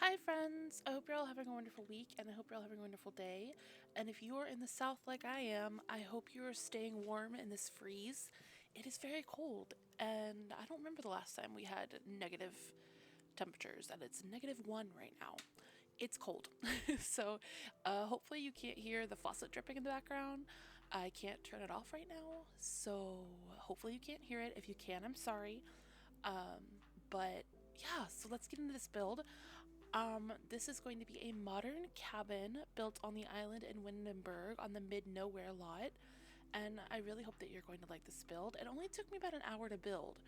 Hi friends, I hope you're all having a wonderful week and I hope you're all having a wonderful day. And if you are in the south like I am, I hope you are staying warm in this freeze. It is very cold and I don't remember the last time we had negative temperatures and it's -1 right now. It's cold. So hopefully you can't hear the faucet dripping in the background. I can't turn it off right now, so hopefully you can't hear it. If you can, I'm sorry. But yeah, so let's get into this build. This is going to be a modern cabin built on the island in Windenburg on the mid-nowhere lot, and I really hope that you're going to like this build. It only took me about an hour to build.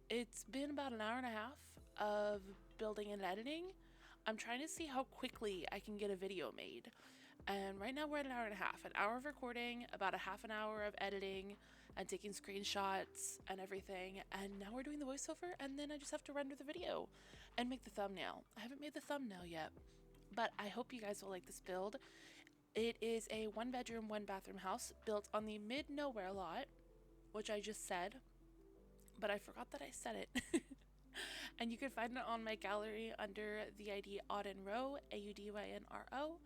It's been about an hour and a half of building and editing. I'm trying to see how quickly I can get a video made. And right now we're at an hour and a half. An hour of recording, about a half an hour of editing and taking screenshots and everything. And now we're doing the voiceover and then I just have to render the video and make the thumbnail. I haven't made the thumbnail yet, but I hope you guys will like this build. It is a 1-bedroom, 1-bathroom house built on the mid-nowhere lot, which I just said, but I forgot that I said it. And you can find it on my gallery under the ID AudynRo, AUDYNRO.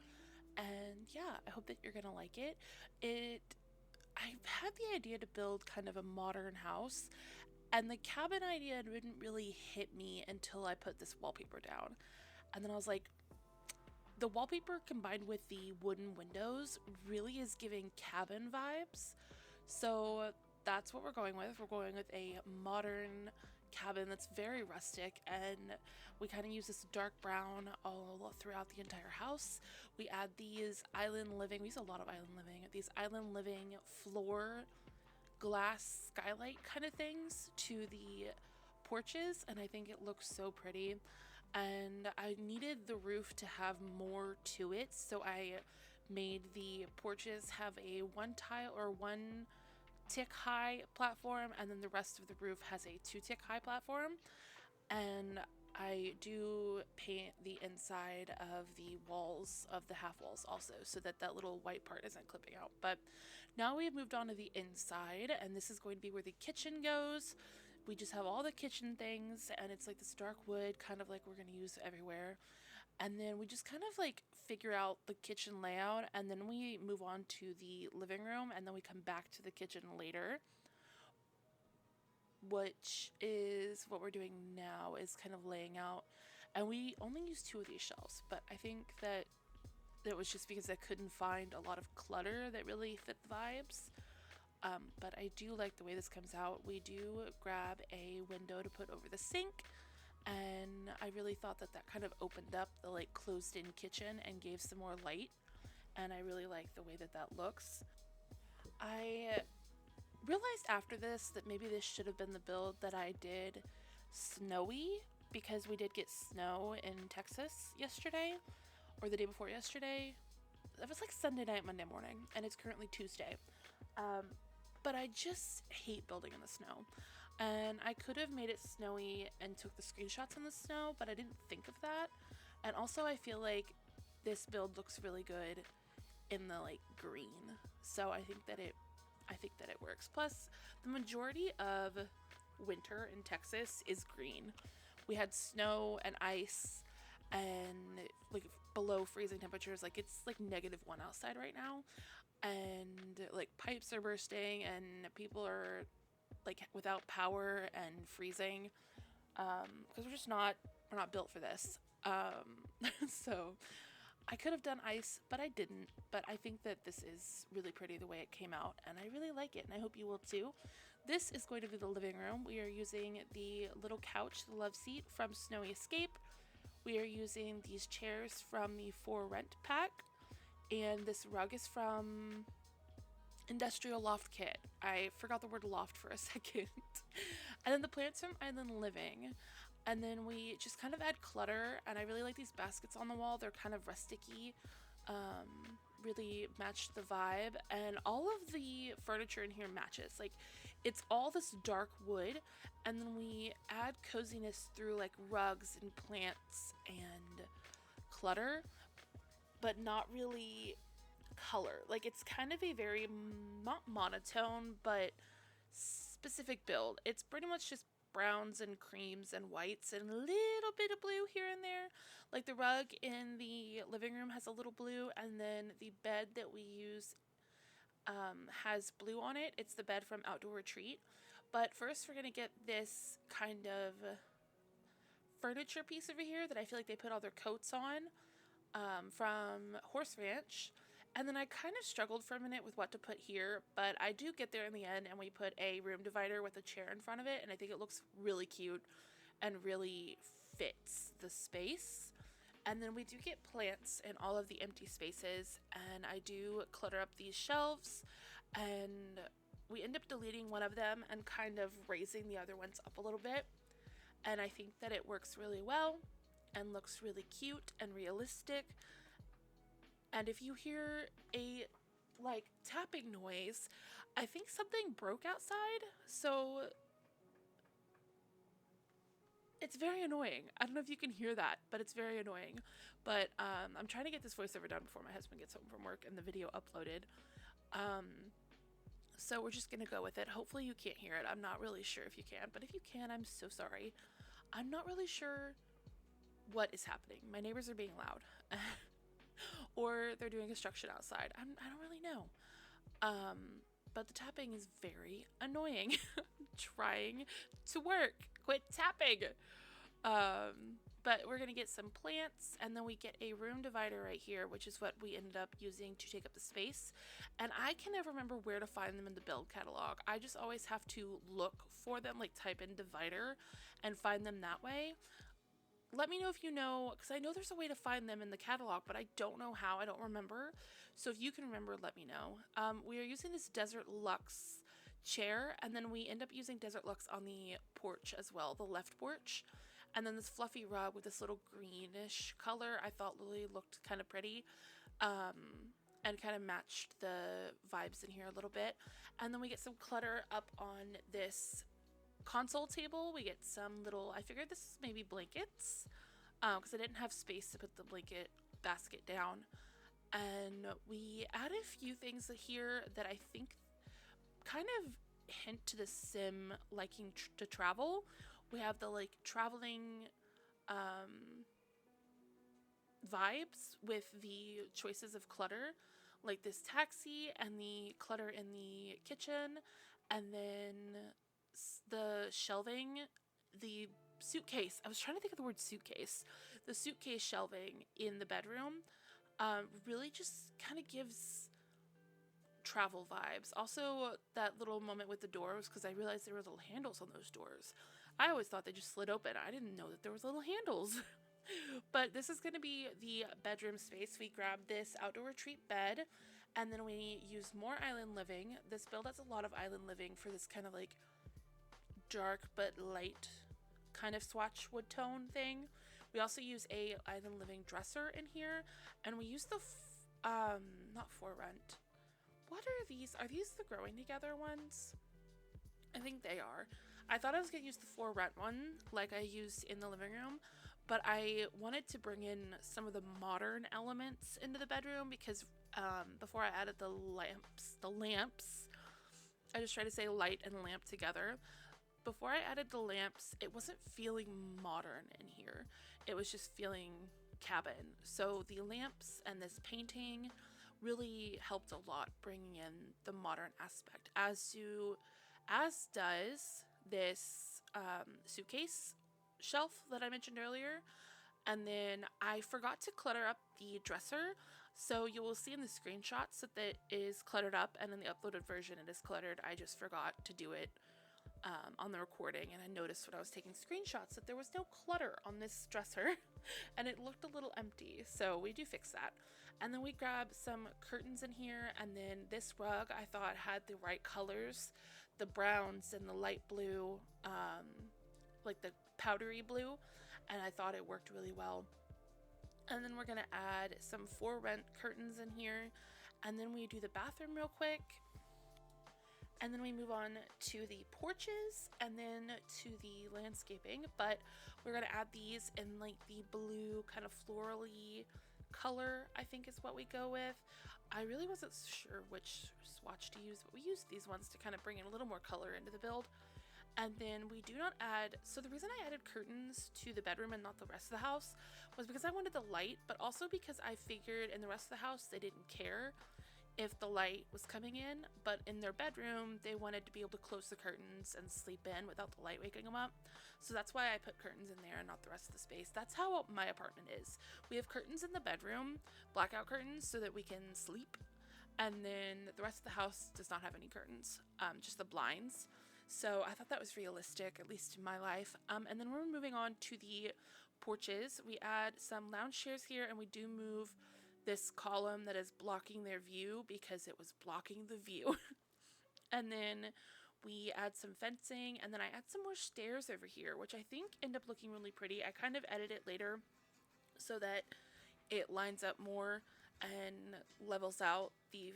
And yeah, I hope that you're gonna like it. I had the idea to build kind of a modern house, and the cabin idea didn't really hit me until I put this wallpaper down. And then I was like, the wallpaper combined with the wooden windows really is giving cabin vibes. So that's what we're going with. We're going with a modern cabin that's very rustic, and we kind of use this dark brown all throughout the entire house. We add these island living, we use a lot of island living, these island living floor glass skylight kind of things to the porches, and I think it looks so pretty. And I needed the roof to have more to it, so I made the porches have a one tile or one tick high platform, and then the rest of the roof has a 2-tick high platform. And I do paint the inside of the walls of the half walls also, so that that little white part isn't clipping out. But now we have moved on to the inside, and this is going to be where the kitchen goes. We just have all the kitchen things, and it's like this dark wood, kind of like we're going to use everywhere. And then we just kind of like figure out the kitchen layout, and then we move on to the living room, and then we come back to the kitchen later, which is what we're doing now, is kind of laying out. And we only use 2 of these shelves, but I think that it was just because I couldn't find a lot of clutter that really fit the vibes. But I do like the way this comes out. We do grab a window to put over the sink, and I really thought that that kind of opened up the like closed-in kitchen and gave some more light, and I really like the way that that looks. I realized after this that maybe this should have been the build that I did snowy, because we did get snow in Texas yesterday, or the day before yesterday. It was like Sunday night, Monday morning, and it's currently Tuesday. But I just hate building in the snow. And I could have made it snowy and took the screenshots in the snow, but I didn't think of that. And also I feel like this build looks really good in the like green. So I think that it works. Plus, the majority of winter in Texas is green. We had snow and ice and like below freezing temperatures. Like it's like -1 outside right now, and like pipes are bursting and people are like without power and freezing, because we're not built for this. So I could have done ice, but I didn't. But I think that this is really pretty the way it came out, and I really like it, and I hope you will too. This is going to be the living room. We are using the little couch, the love seat from Snowy Escape. We are using these chairs from the For Rent pack, and this rug is from Industrial Loft Kit. I forgot the word loft for a second. And then the plants from Island Living. And then we just kind of add clutter, and I really like these baskets on the wall. They're kind of rusticy, really match the vibe, and all of the furniture in here matches. Like, it's all this dark wood, and then we add coziness through like rugs and plants and clutter, but not really color. Like, it's kind of a very not monotone but specific build. It's pretty much just browns and creams and whites and a little bit of blue here and there. Like the rug in the living room has a little blue, and then the bed that we use has blue on it. It's the bed from Outdoor Retreat. But first we're going to get this kind of furniture piece over here that I feel like they put all their coats on from Horse Ranch. And then I kind of struggled for a minute with what to put here, but I do get there in the end, and we put a room divider with a chair in front of it, and I think it looks really cute and really fits the space. And then we do get plants in all of the empty spaces, and I do clutter up these shelves, and we end up deleting one of them and kind of raising the other ones up a little bit. And I think that it works really well and looks really cute and realistic. And if you hear a like tapping noise, I think something broke outside, so it's very annoying. I don't know if you can hear that, but it's very annoying. But I'm trying to get this voiceover done before my husband gets home from work and the video uploaded. So we're just gonna go with it. Hopefully you can't hear it. I'm not really sure if you can, but if you can, I'm so sorry. I'm not really sure what is happening. My neighbors are being loud. Or they're doing construction outside. I don't really know. But the tapping is very annoying. Trying to work. Quit tapping. But we're going to get some plants, and then we get a room divider right here, which is what we ended up using to take up the space. And I can never remember where to find them in the build catalog. I just always have to look for them, like type in divider and find them that way. Let me know if you know, because I know there's a way to find them in the catalog, but I don't know how. I don't remember. So if you can remember, let me know. We are using this Desert Luxe chair, and then we end up using Desert Luxe on the porch as well, the left porch. And then this fluffy rug with this little greenish color I thought really looked kind of pretty, and kind of matched the vibes in here a little bit. And then we get some clutter up on this console table. We get some little, I figured this is maybe blankets, because I didn't have space to put the blanket basket down. And we add a few things here that I think kind of hint to the sim liking to travel. We have the like traveling vibes with the choices of clutter, like this taxi and the clutter in the kitchen, and then the shelving, the suitcase. I was trying to think of the word suitcase. The suitcase shelving in the bedroom really just kind of gives travel vibes. Also, that little moment with the doors, because I realized there were little handles on those doors. I always thought they just slid open. I didn't know that there was little handles. But this is going to be the bedroom space. We grabbed this Outdoor Retreat bed, and then we use more island living. This build has a lot of island living for this kind of like dark but light kind of swatch wood tone thing. We also use a island living dresser in here, and we use the not for rent. What are these? Are these the growing together ones? I think they are. I thought I was gonna use the for rent one like I used in the living room, but I wanted to bring in some of the modern elements into the bedroom because before I added the lamps, I just tried to say light and lamp together. Before I added the lamps, it wasn't feeling modern in here. It was just feeling cabin. So the lamps and this painting really helped a lot bringing in the modern aspect, as does this suitcase shelf that I mentioned earlier. And then I forgot to clutter up the dresser, so you will see in the screenshots that it is cluttered up, and in the uploaded version it is cluttered. I just forgot to do it on the recording, and I noticed when I was taking screenshots that there was no clutter on this dresser and it looked a little empty, so we do fix that. And then we grab some curtains in here, and then this rug I thought had the right colors, the browns and the light blue, like the powdery blue, and I thought it worked really well. And then we're gonna add some for rent curtains in here, and then we do the bathroom real quick. And then we move on to the porches and then to the landscaping, but we're gonna add these in like the blue kind of florally color, I think is what we go with. I really wasn't sure which swatch to use, but we used these ones to kind of bring in a little more color into the build. And then we do not add, so the reason I added curtains to the bedroom and not the rest of the house was because I wanted the light, but also because I figured in the rest of the house they didn't care if the light was coming in, but in their bedroom they wanted to be able to close the curtains and sleep in without the light waking them up. So that's why I put curtains in there and not the rest of the space. That's how my apartment is. We have curtains in the bedroom, blackout curtains, so that we can sleep, and then the rest of the house does not have any curtains, just the blinds. So I thought that was realistic, at least in my life. And then we're moving on to the porches. We add some lounge chairs here, and we do move this column that is blocking their view because it was blocking the view. And then we add some fencing, and then I add some more stairs over here, which I think end up looking really pretty. I kind of edit it later so that it lines up more and levels out the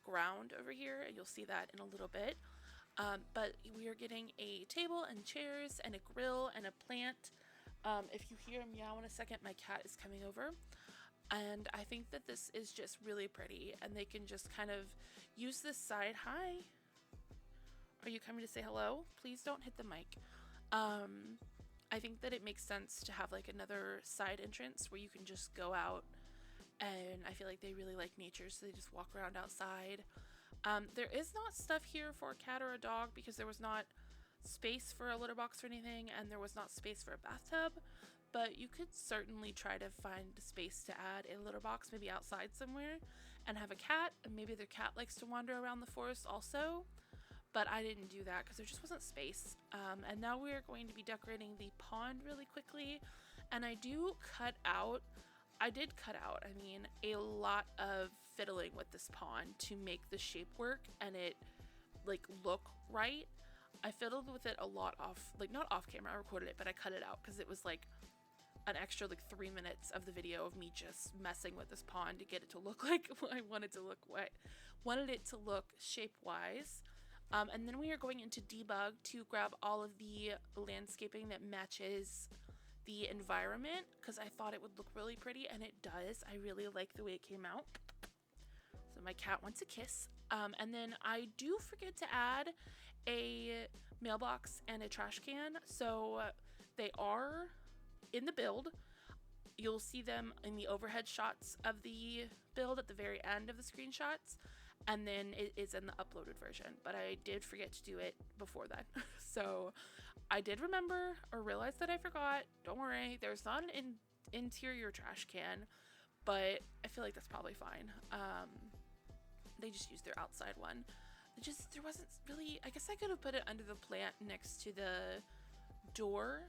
ground over here, and you'll see that in a little bit. But we are getting a table and chairs and a grill and a plant. If you hear a meow in a second, my cat is coming over. And I think that this is just really pretty, and they can just kind of use this side. Hi. Are you coming to say hello? Please don't hit the mic. I think that it makes sense to have like another side entrance where you can just go out, and I feel like they really like nature, so they just walk around outside. There is not stuff here for a cat or a dog because there was not space for a litter box or anything, and there was not space for a bathtub, but you could certainly try to find space to add a litter box maybe outside somewhere and have a cat, and maybe their cat likes to wander around the forest also, but I didn't do that because there just wasn't space. And now we're going to be decorating the pond really quickly, and I did cut out, I mean, a lot of fiddling with this pond to make the shape work and it like look right. I fiddled with it a lot not off camera, I recorded it, but I cut it out because it was like an extra like 3 minutes of the video of me just messing with this pond to get it to look like I wanted it to look shape-wise. And then we are going into debug to grab all of the landscaping that matches the environment because I thought it would look really pretty, and it does. I really like the way it came out. So my cat wants a kiss. And then I do forget to add a mailbox and a trash can. So they are in the build. You'll see them in the overhead shots of the build at the very end of the screenshots. And then it is in the uploaded version. But I did forget to do it before that. So I did remember or realize that I forgot. Don't worry. There's not an interior trash can. But I feel like that's probably fine. They just used their outside one. There wasn't really, I guess I could have put it under the plant next to the door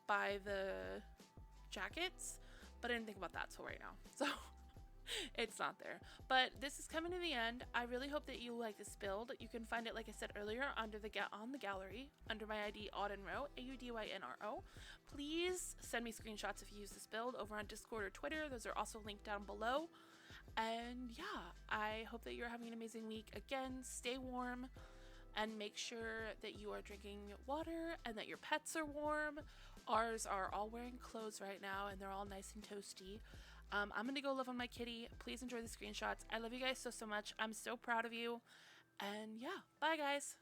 by the jackets, but I didn't think about that till right now. So it's not there. But this is coming to the end. I really hope that you like this build. You can find it, like I said earlier, on the gallery under my ID AudynRo, AUDYNRO. Please send me screenshots if you use this build over on Discord or Twitter. Those are also linked down below. And yeah, I hope that you're having an amazing week. Again, stay warm and make sure that you are drinking water and that your pets are warm. Ours are all wearing clothes right now and they're all nice and toasty. I'm gonna go love on my kitty. Please enjoy the screenshots. I love you guys so much. I'm so proud of you. And yeah, bye guys.